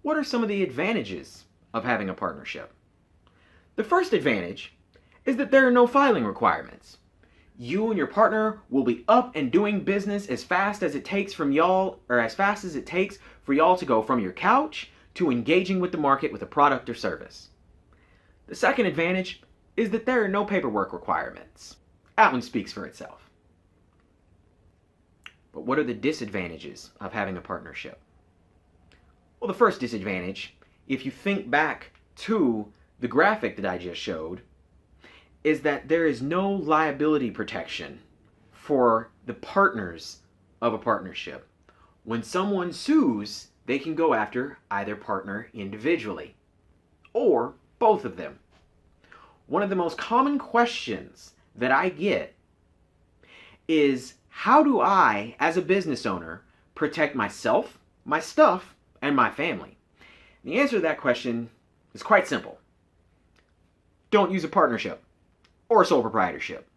What are some of the advantages of having a partnership? The first advantage is that there are no filing requirements. You and your partner will be up and doing business as fast as it takes from y'all, or as fast as it takes for y'all to go from your couch to engaging with the market with a product or service. The second advantage is that there are no paperwork requirements. That one speaks for itself. But what are the disadvantages of having a partnership? Well, the first disadvantage, if you think back to the graphic that I just showed, is that there is no liability protection for the partners of a partnership. When someone sues, they can go after either partner individually or both of them. One of the most common questions that I get is, how do I, as a business owner, protect myself, my stuff, and my family? The answer to that question is quite simple. Don't use a partnership or sole proprietorship.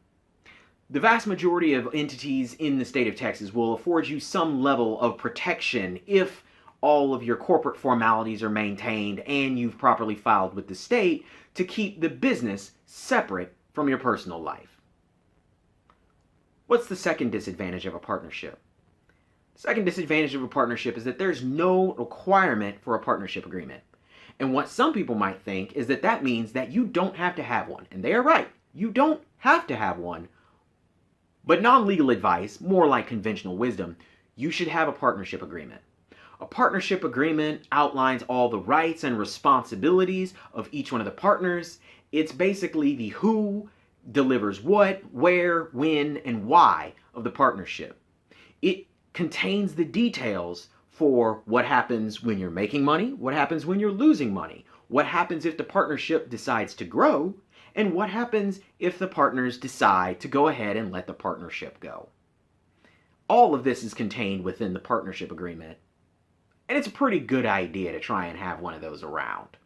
The vast majority of entities in the state of Texas will afford you some level of protection if all of your corporate formalities are maintained and you've properly filed with the state to keep the business separate from your personal life. What's the second disadvantage of a partnership? The second disadvantage of a partnership is that there's no requirement for a partnership agreement. And what some people might think is that that means that you don't have to have one. And they are right. You don't have to have one. But non-legal advice, more like conventional wisdom, you should have a partnership agreement. A partnership agreement outlines all the rights and responsibilities of each one of the partners. It's basically the who delivers what, where, when, and why of the partnership. It contains the details for what happens when you're making money, what happens when you're losing money, what happens if the partnership decides to grow, and what happens if the partners decide to go ahead and let the partnership go. All of this is contained within the partnership agreement, and it's a pretty good idea to try and have one of those around.